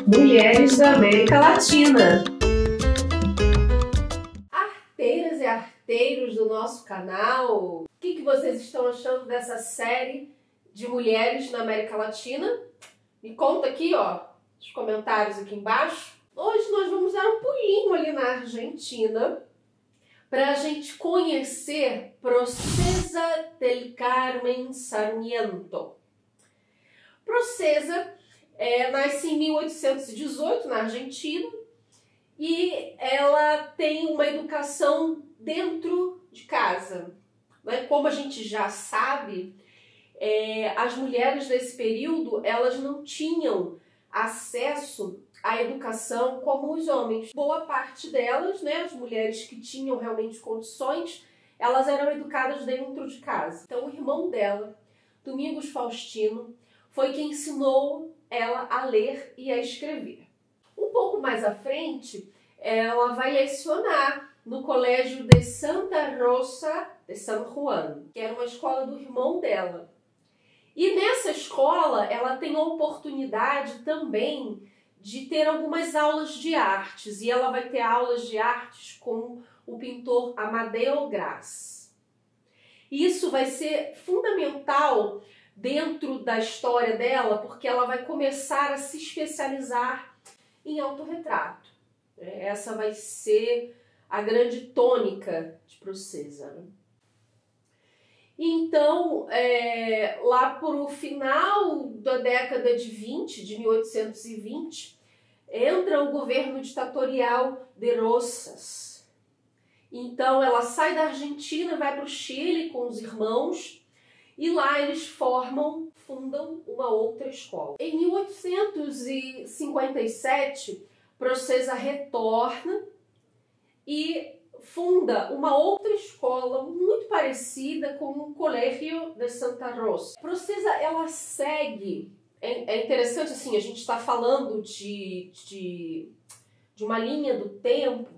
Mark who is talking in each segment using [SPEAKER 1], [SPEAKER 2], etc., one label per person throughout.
[SPEAKER 1] Mulheres da América Latina. Arteiras e arteiros do nosso canal, o que vocês estão achando dessa série de mulheres na América Latina? Me conta aqui, ó, nos comentários aqui embaixo. Hoje nós vamos dar um pulinho ali na Argentina para a gente conhecer Procesa del Carmen Sarmiento. Procesa nasce em 1818 na Argentina e ela tem uma educação dentro de casa. Como a gente já sabe, as mulheres desse período elas não tinham acesso à educação como os homens. Boa parte delas, as mulheres que tinham realmente condições, elas eram educadas dentro de casa. Então o irmão dela, Domingos Faustino, foi quem ensinou ela a ler e a escrever. Um pouco mais à frente, ela vai lecionar no colégio de Santa Rosa de San Juan, que era uma escola do irmão dela. E nessa escola, ela tem a oportunidade também de ter algumas aulas de artes. E ela vai ter aulas de artes com o pintor Amadeo Graz. Isso vai ser fundamental dentro da história dela, porque ela vai começar a se especializar em autorretrato. Essa vai ser a grande tônica de Procesa. Então, lá para o final da década de 1820, entra o governo ditatorial de Rosas. Então, ela sai da Argentina, vai para o Chile com os irmãos, e lá eles fundam uma outra escola. Em 1857, Procesa retorna e funda uma outra escola muito parecida com o Colégio de Santa Rosa. Procesa, ela segue... É interessante, assim, a gente está falando de uma linha do tempo,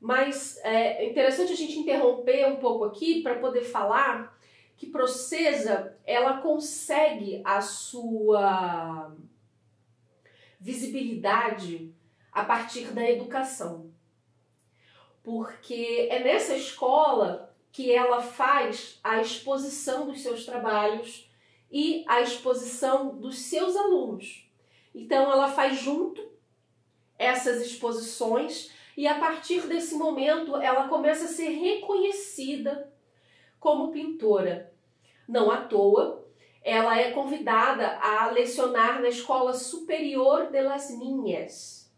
[SPEAKER 1] mas é interessante a gente interromper um pouco aqui para poder falar que Procesa, ela consegue a sua visibilidade a partir da educação. Porque é nessa escola que ela faz a exposição dos seus trabalhos e a exposição dos seus alunos. Então ela faz junto essas exposições e a partir desse momento ela começa a ser reconhecida como pintora. Não à toa, ela é convidada a lecionar na Escola Superior de las Niñas.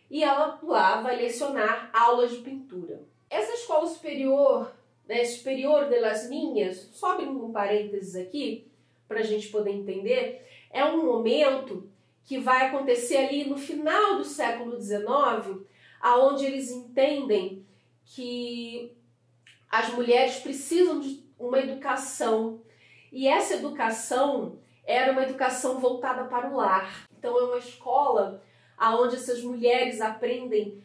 [SPEAKER 1] E ela lá vai lecionar aulas de pintura. Essa Escola Superior, Superior de las Niñas, só abrindo um parênteses aqui, para a gente poder entender, é um momento que vai acontecer ali no final do século XIX, aonde eles entendem que as mulheres precisam de uma educação. E essa educação era uma educação voltada para o lar. Então é uma escola onde essas mulheres aprendem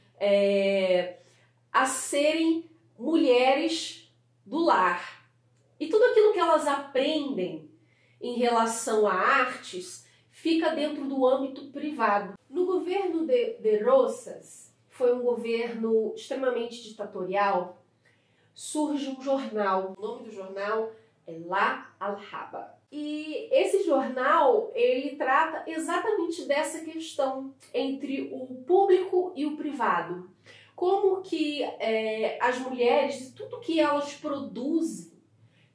[SPEAKER 1] a serem mulheres do lar. E tudo aquilo que elas aprendem em relação a artes fica dentro do âmbito privado. No governo de Rosas, foi um governo extremamente ditatorial, surge um jornal. O nome do jornal é La Alhaba. E esse jornal, ele trata exatamente dessa questão entre o público e o privado. Como que as mulheres, tudo que elas produzem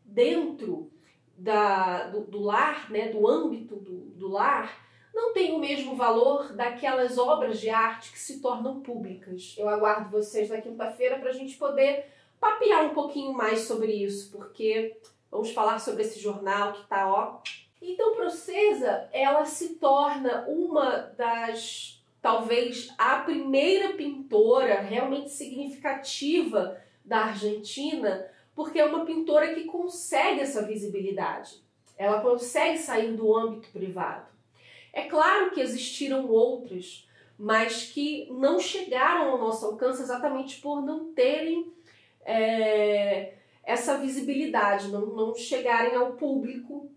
[SPEAKER 1] dentro do lar, do âmbito do lar, não tem o mesmo valor daquelas obras de arte que se tornam públicas. Eu aguardo vocês na quinta-feira para a gente poder papear um pouquinho mais sobre isso, porque vamos falar sobre esse jornal que tá, ó. Então, Procesa, ela se torna uma das, talvez, a primeira pintora realmente significativa da Argentina, porque é uma pintora que consegue essa visibilidade. Ela consegue sair do âmbito privado. É claro que existiram outras, mas que não chegaram ao nosso alcance exatamente por não terem essa visibilidade, não chegarem ao público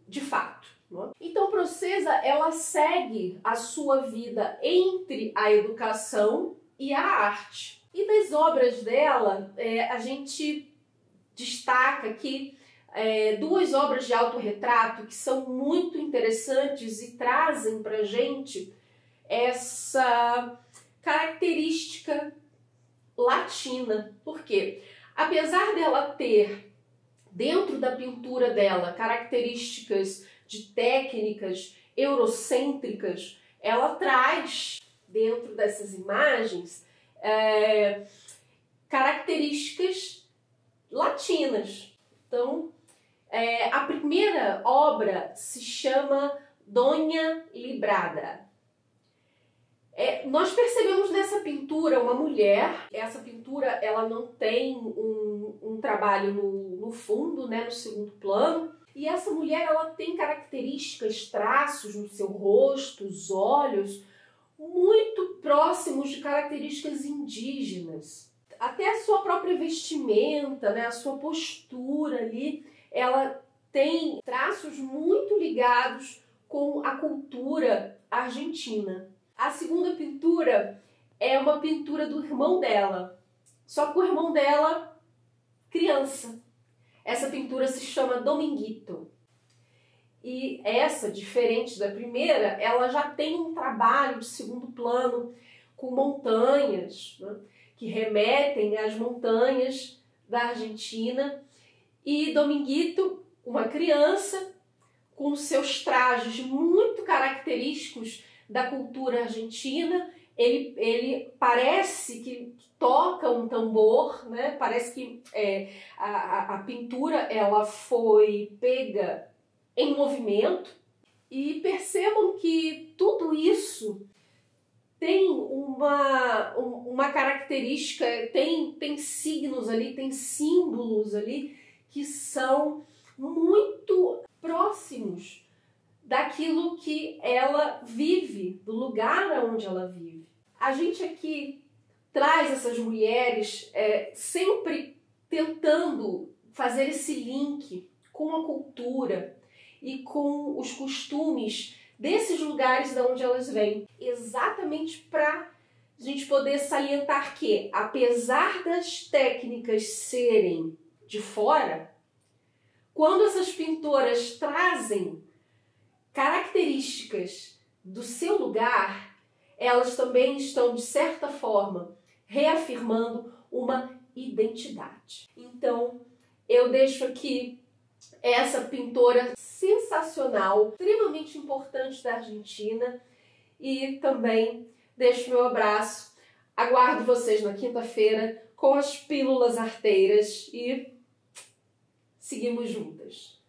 [SPEAKER 1] de fato. não é? Então, Procesa, ela segue a sua vida entre a educação e a arte. E das obras dela, a gente destaca aqui duas obras de autorretrato que são muito interessantes e trazem para a gente essa característica latina. Por quê? Apesar dela ter, dentro da pintura dela, características de técnicas eurocêntricas, ela traz, dentro dessas imagens, características latinas. Então, a primeira obra se chama Dona Librada. Nós percebemos nessa pintura uma mulher. Essa pintura ela não tem um trabalho no fundo, né, no segundo plano. E essa mulher ela tem características, traços no seu rosto, os olhos, muito próximos de características indígenas. Até a sua própria vestimenta, né, a sua postura ali, ela tem traços muito ligados com a cultura argentina. A segunda pintura é uma pintura do irmão dela, só que o irmão dela, criança. Essa pintura se chama Dominguito. E essa, diferente da primeira, ela já tem um trabalho de segundo plano com montanhas, né, que remetem às montanhas da Argentina. E Dominguito, uma criança, com seus trajes muito característicos da cultura argentina, ele parece que toca um tambor, né? Parece que a pintura ela foi pega em movimento. E percebam que tudo isso tem uma característica, tem signos ali, tem símbolos ali que são muito próximos daquilo que ela vive, do lugar onde ela vive. A gente aqui traz essas mulheres sempre tentando fazer esse link com a cultura e com os costumes desses lugares de onde elas vêm, exatamente para a gente poder salientar que, apesar das técnicas serem de fora, quando essas pintoras trazem características do seu lugar, elas também estão, de certa forma, reafirmando uma identidade. Então, eu deixo aqui essa pintora sensacional, extremamente importante da Argentina, e também deixo meu abraço. Aguardo vocês na quinta-feira com as pílulas arteiras e seguimos juntas.